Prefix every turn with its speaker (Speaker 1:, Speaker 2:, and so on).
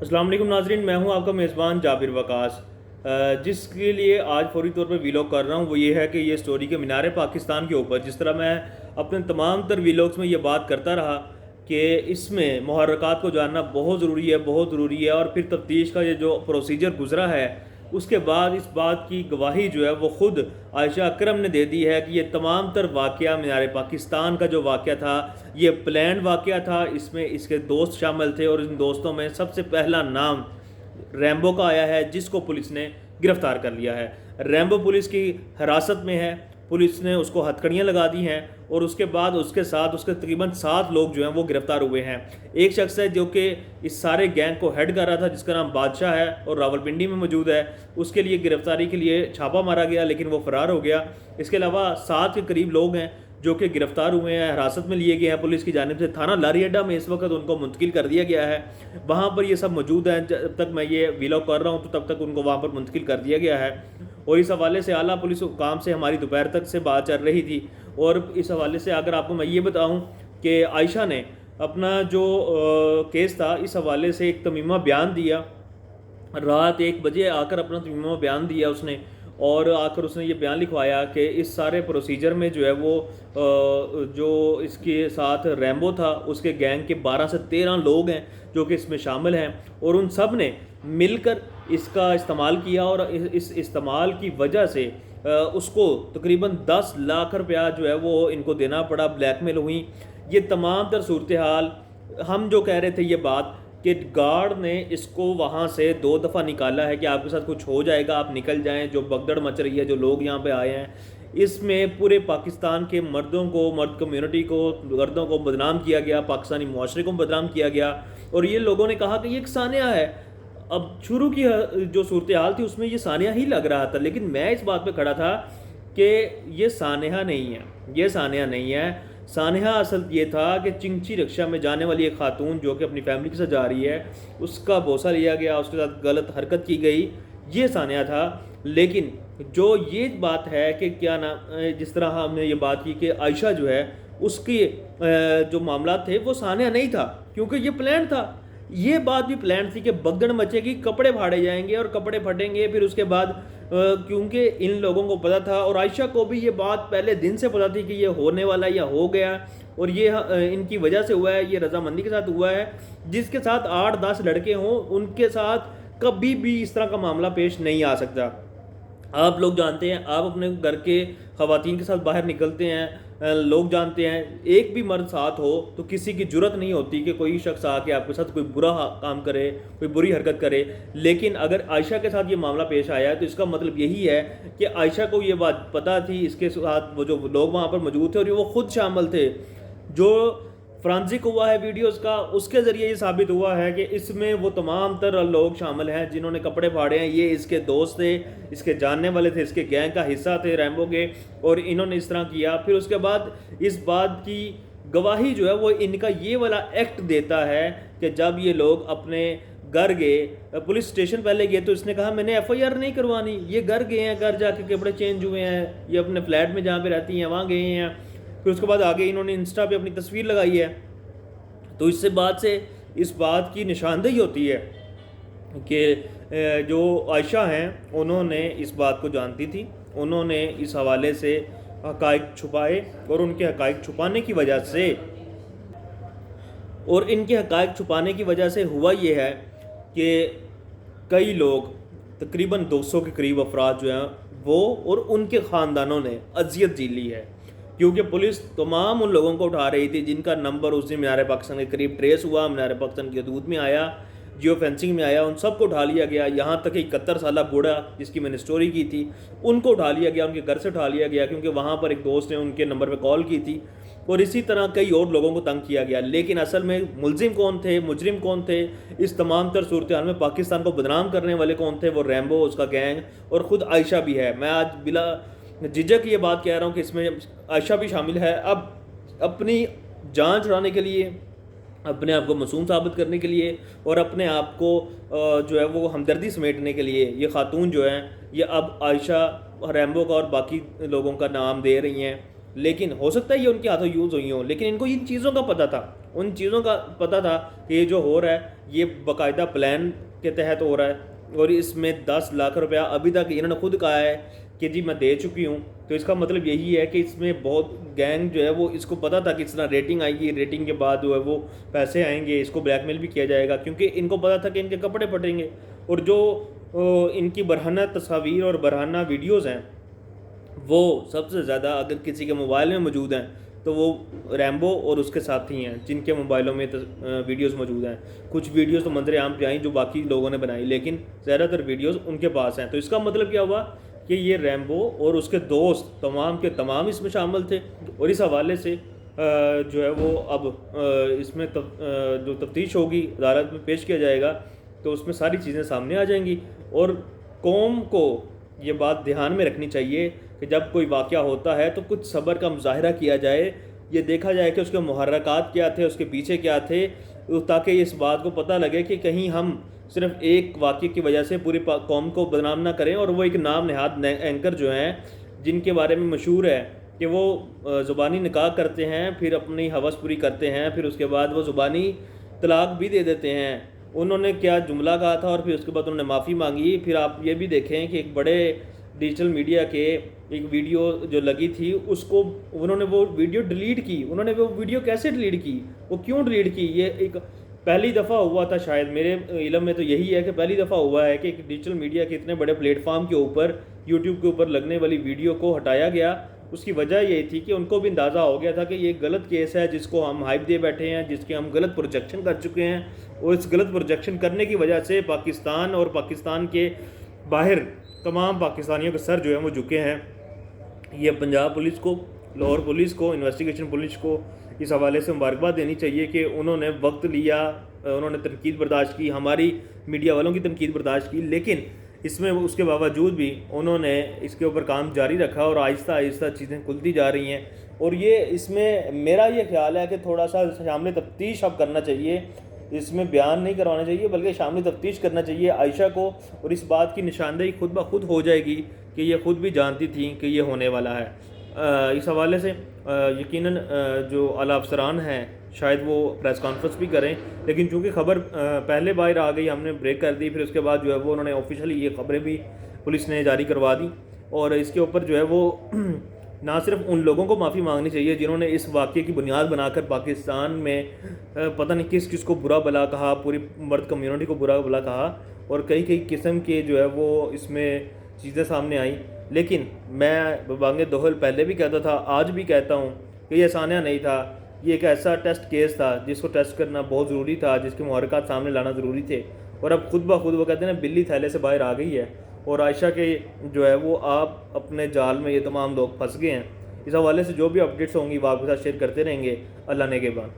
Speaker 1: السلام علیکم ناظرین، میں ہوں آپ کا میزبان جابر وقاص۔ جس کے لیے آج فوری طور پر ویلاگ کر رہا ہوں وہ یہ ہے کہ یہ سٹوری کے مینار پاکستان کے اوپر، جس طرح میں اپنے تمام تر ویلاگز میں یہ بات کرتا رہا کہ اس میں محرکات کو جاننا بہت ضروری ہے، بہت ضروری ہے، اور پھر تفتیش کا یہ جو پروسیجر گزرا ہے اس کے بعد اس بات کی گواہی جو ہے وہ خود عائشہ اکرم نے دے دی ہے کہ یہ تمام تر واقعہ مینار پاکستان کا جو واقعہ تھا یہ پلانڈ واقعہ تھا۔ اس میں اس کے دوست شامل تھے اور ان دوستوں میں سب سے پہلا نام ریمبو کا آیا ہے، جس کو پولیس نے گرفتار کر لیا ہے۔ ریمبو پولیس کی حراست میں ہے، پولیس نے اس کو ہتھکڑیاں لگا دی ہیں اور اس کے بعد اس کے ساتھ اس کے تقریباً 7 لوگ جو ہیں وہ گرفتار ہوئے ہیں۔ ایک شخص ہے جو کہ اس سارے گینگ کو ہیڈ کر رہا تھا، جس کا نام بادشاہ ہے اور راولپنڈی میں موجود ہے۔ اس کے لیے گرفتاری کے لیے چھاپا مارا گیا لیکن وہ فرار ہو گیا۔ اس کے علاوہ 7 کے قریب لوگ ہیں جو کہ گرفتار ہوئے ہیں، حراست میں لیے گئے ہیں پولیس کی جانب سے۔ تھانہ لاری اڈا میں اس وقت ان کو منتقل کر دیا گیا ہے، وہاں پر یہ سب موجود ہیں۔ جب تک میں یہ ویلاگ کر رہا ہوں تو تب تک ان کو وہاں پر منتقل کر دیا گیا ہے، اور اس حوالے سے اعلیٰ پولیس حکام سے ہماری دوپہر تک سے بات چل رہی تھی۔ اور اس حوالے سے اگر آپ کو میں یہ بتاؤں کہ عائشہ نے اپنا جو کیس تھا اس حوالے سے ایک تمیمہ بیان دیا، رات 1 بجے آ کر اپنا تمیمہ بیان دیا اس نے، اور آ کر اس نے یہ بیان لکھوایا کہ اس سارے پروسیجر میں جو ہے وہ جو اس کے ساتھ ریمبو تھا اس کے گینگ کے 12 سے 13 لوگ ہیں جو کہ اس میں شامل ہیں، اور ان سب نے مل کر اس کا استعمال کیا، اور اس استعمال کی وجہ سے اس کو تقریباً 10 لاکھ روپیہ جو ہے وہ ان کو دینا پڑا، بلیک میل ہوئی۔ یہ تمام تر صورتحال ہم جو کہہ رہے تھے یہ بات کہ گارڈ نے اس کو وہاں سے 2 دفعہ نکالا ہے کہ آپ کے ساتھ کچھ ہو جائے گا آپ نکل جائیں، جو بگدڑ مچ رہی ہے، جو لوگ یہاں پہ آئے ہیں، اس میں پورے پاکستان کے مردوں کو، مرد کمیونٹی کو، مردوں کو بدنام کیا گیا، پاکستانی معاشرے کو بدنام کیا گیا، اور یہ لوگوں نے کہا کہ یہ ایک سانحہ ہے۔ اب شروع کی جو صورتحال تھی اس میں یہ سانحہ ہی لگ رہا تھا، لیکن میں اس بات پہ کھڑا تھا کہ یہ سانحہ نہیں ہے، یہ سانحہ نہیں ہے۔ سانحہ اصل یہ تھا کہ چنگچی رکشہ میں جانے والی ایک خاتون جو کہ اپنی فیملی کے ساتھ جا رہی ہے، اس کا بوسہ لیا گیا، اس کے ساتھ غلط حرکت کی گئی، یہ سانحہ تھا۔ لیکن جو یہ بات ہے کہ کیا نام، جس طرح ہم نے یہ بات کی کہ عائشہ جو ہے اس کی جو معاملات تھے وہ سانحہ نہیں تھا کیونکہ یہ پلان تھا۔ یہ بات بھی پلان تھی کہ بگدڑ مچے گی، کپڑے پھاڑے جائیں گے اور کپڑے پھٹیں گے، پھر اس کے بعد کیونکہ ان لوگوں کو پتہ تھا اور عائشہ کو بھی یہ بات پہلے دن سے پتہ تھی کہ یہ ہونے والا یا ہو گیا، اور یہ ان کی وجہ سے ہوا ہے، یہ رضامندی کے ساتھ ہوا ہے۔ جس کے ساتھ 8-10 لڑکے ہوں ان کے ساتھ کبھی بھی اس طرح کا معاملہ پیش نہیں آ سکتا۔ آپ لوگ جانتے ہیں، آپ اپنے گھر کے خواتین کے ساتھ باہر نکلتے ہیں، لوگ جانتے ہیں ایک بھی مرد ساتھ ہو تو کسی کی جرت نہیں ہوتی کہ کوئی شخص آ کے آپ کے ساتھ کوئی برا کام کرے، کوئی بری حرکت کرے۔ لیکن اگر عائشہ کے ساتھ یہ معاملہ پیش آیا ہے تو اس کا مطلب یہی ہے کہ عائشہ کو یہ بات پتہ تھی، اس کے ساتھ وہ جو لوگ وہاں پر موجود تھے اور وہ خود شامل تھے۔ جو فرانزک ہوا ہے ویڈیوز کا، اس کے ذریعے یہ ثابت ہوا ہے کہ اس میں وہ تمام تر لوگ شامل ہیں جنہوں نے کپڑے پھاڑے ہیں، یہ اس کے دوست تھے، اس کے جاننے والے تھے، اس کے گینگ کا حصہ تھے ریمبو کے، اور انہوں نے اس طرح کیا۔ پھر اس کے بعد اس بات کی گواہی جو ہے وہ ان کا یہ والا ایکٹ دیتا ہے کہ جب یہ لوگ اپنے گھر گئے، پولیس اسٹیشن پہلے گئے تو اس نے کہا میں نے ایف آئی آر نہیں کروانی، یہ گھر گئے ہیں، گھر جا کے کپڑے چینج ہوئے ہیں، یہ اپنے فلیٹ میں جہاں پہ رہتی ہیں وہاں گئے ہیں۔ پھر اس کے بعد آگے انہوں نے انسٹا پہ اپنی تصویر لگائی ہے، تو اس سے بات سے اس بات کی نشاندہی ہوتی ہے کہ جو عائشہ ہیں انہوں نے اس بات کو جانتی تھی، انہوں نے اس حوالے سے حقائق چھپائے، اور ان کے حقائق چھپانے کی وجہ سے ہوا یہ ہے کہ کئی لوگ تقریباً 200 کے قریب افراد جو ہیں وہ اور ان کے خاندانوں نے اذیت جھیل لی ہے، کیونکہ پولیس تمام ان لوگوں کو اٹھا رہی تھی جن کا نمبر اس دن مینار پاکستان کے قریب ٹریس ہوا، مینار پاکستان کی حدود میں آیا، جیو فینسنگ میں آیا، ان سب کو اٹھا لیا گیا۔ یہاں تک 71 سالہ بوڑھا جس کی میں نے سٹوری کی تھی ان کو اٹھا لیا گیا، ان کے گھر سے اٹھا لیا گیا، کیونکہ وہاں پر ایک دوست نے ان کے نمبر پہ کال کی تھی، اور اسی طرح کئی اور لوگوں کو تنگ کیا گیا۔ لیکن اصل میں ملزم کون تھے، مجرم کون تھے، اس تمام تر صورتحال میں پاکستان کو بدنام کرنے والے کون تھے؟ وہ ریمبو، اس کا گینگ، اور خود عائشہ بھی ہے۔ میں آج بلا جھجک یہ بات کہہ رہا ہوں کہ اس میں عائشہ بھی شامل ہے۔ اب اپنی جان چھڑانے کے لیے، اپنے آپ کو معصوم ثابت کرنے کے لیے، اور اپنے آپ کو جو ہے وہ ہمدردی سمیٹنے کے لیے یہ خاتون جو ہیں یہ اب عائشہ، ریمبو کا اور باقی لوگوں کا نام دے رہی ہیں۔ لیکن ہو سکتا ہے یہ ان کے ہاتھوں یوز ہوئی ہوں، لیکن ان کو ان چیزوں کا پتہ تھا، ان چیزوں کا پتہ تھا کہ یہ جو ہو رہا ہے یہ باقاعدہ پلان کے تحت ہو رہا ہے، اور اس میں 10 لاکھ روپیہ ابھی تک انہوں نے خود کہا ہے کہ جی میں دے چکی ہوں. تو اس کا مطلب یہی ہے کہ اس میں بہت گینگ جو ہے وہ اس کو پتہ تھا کہ اس طرح ریٹنگ آئے گی، ریٹنگ کے بعد جو ہے وہ پیسے آئیں گے، اس کو بلیک میل بھی کیا جائے گا، کیونکہ ان کو پتہ تھا کہ ان کے کپڑے پھٹیں گے. اور جو ان کی برہنہ تصاویر اور برہنہ ویڈیوز ہیں وہ سب سے زیادہ اگر کسی کے موبائل میں موجود ہیں تو وہ ریمبو اور اس کے ساتھی ہیں جن کے موبائلوں میں ویڈیوز موجود ہیں. کچھ ویڈیوز تو منظر عام پہ آئیں جو باقی لوگوں نے بنائی، لیکن زیادہ تر ویڈیوز ان کے پاس ہیں. تو اس کا مطلب کیا ہوا کہ یہ ریمبو اور اس کے دوست تمام کے تمام اس میں شامل تھے. اور اس حوالے سے جو ہے وہ اب اس میں جو تفتیش ہوگی عدالت میں پیش کیا جائے گا تو اس میں ساری چیزیں سامنے آ جائیں گی. اور قوم کو یہ بات دھیان میں رکھنی چاہیے کہ جب کوئی واقعہ ہوتا ہے تو کچھ صبر کا مظاہرہ کیا جائے، یہ دیکھا جائے کہ اس کے محرکات کیا تھے، اس کے پیچھے کیا تھے، تاکہ اس بات کو پتہ لگے کہ کہیں ہم صرف ایک واقعے کی وجہ سے پوری قوم کو بدنام نہ کریں. اور وہ ایک نام نہاد اینکر جو ہیں جن کے بارے میں مشہور ہے کہ وہ زبانی نکاح کرتے ہیں، پھر اپنی ہوس پوری کرتے ہیں، پھر اس کے بعد وہ زبانی طلاق بھی دے دیتے ہیں. انہوں نے کیا جملہ کہا تھا اور پھر اس کے بعد انہوں نے معافی مانگی. پھر آپ یہ بھی دیکھیں کہ ایک بڑے ڈیجیٹل میڈیا کے ایک ویڈیو جو لگی تھی اس کو انہوں نے وہ ویڈیو ڈیلیٹ کی. انہوں نے وہ ویڈیو کیسے ڈیلیٹ کی، وہ کیوں ڈیلیٹ کی؟ یہ ایک پہلی دفعہ ہوا تھا، شاید میرے علم میں تو یہی ہے کہ پہلی دفعہ ہوا ہے کہ ایک ڈیجیٹل میڈیا کے اتنے بڑے پلیٹ فارم کے اوپر یوٹیوب کے اوپر لگنے والی ویڈیو کو ہٹایا گیا. اس کی وجہ یہ تھی کہ ان کو بھی اندازہ ہو گیا تھا کہ یہ غلط کیس ہے جس کو ہم ہائپ دے بیٹھے ہیں، جس کے ہم غلط پروجیکشن کر چکے ہیں. اور اس غلط پروجیکشن کرنے کی وجہ سے پاکستان اور پاکستان کے باہر تمام پاکستانیوں کے سر جو ہیں وہ جھکے ہیں. یہ پنجاب پولیس کو، لاہور پولیس کو، انویسٹیگیشن پولیس کو اس حوالے سے مبارکباد دینی چاہیے کہ انہوں نے وقت لیا، انہوں نے تنقید برداشت کی، ہماری میڈیا والوں کی تنقید برداشت کی، لیکن اس میں اس کے باوجود بھی انہوں نے اس کے اوپر کام جاری رکھا اور آہستہ آہستہ چیزیں کھلتی جا رہی ہیں. اور یہ اس میں میرا یہ خیال ہے کہ تھوڑا سا شامل تفتیش اب کرنا چاہیے، اس میں بیان نہیں کروانا چاہیے بلکہ شامل تفتیش کرنا چاہیے عائشہ کو، اور اس بات کی نشاندہی خود بخود ہو جائے گی کہ یہ خود بھی جانتی تھیں کہ یہ ہونے والا ہے. اس حوالے سے یقیناً جو اعلیٰ افسران ہیں شاید وہ پریس کانفرنس بھی کریں، لیکن چونکہ خبر پہلے باہر آ گئی ہم نے بریک کر دی، پھر اس کے بعد جو ہے وہ انہوں نے آفیشلی یہ خبریں بھی پولیس نے جاری کروا دی. اور اس کے اوپر جو ہے وہ نہ صرف ان لوگوں کو معافی مانگنی چاہیے جنہوں نے اس واقعے کی بنیاد بنا کر پاکستان میں پتہ نہیں کس کس کو برا بلا کہا، پوری مرد کمیونٹی کو برا بلا کہا، اور کئی قسم کے جو ہے وہ اس میں چیزیں سامنے آئیں. لیکن میں بانگ دوہل پہلے بھی کہتا تھا، آج بھی کہتا ہوں کہ یہ سانحہ نہیں تھا، یہ ایک ایسا ٹیسٹ کیس تھا جس کو ٹیسٹ کرنا بہت ضروری تھا، جس کے محرکات سامنے لانا ضروری تھے. اور اب خود بخود وہ کہتے ہیں نا بلی تھیلے سے باہر آ گئی ہے، اور عائشہ کے جو ہے وہ آپ اپنے جال میں یہ تمام لوگ پھنس گئے ہیں. اس حوالے سے جو بھی اپڈیٹس ہوں گی وہ آپ کے ساتھ شیئر کرتے رہیں گے. اللہ نگہبان.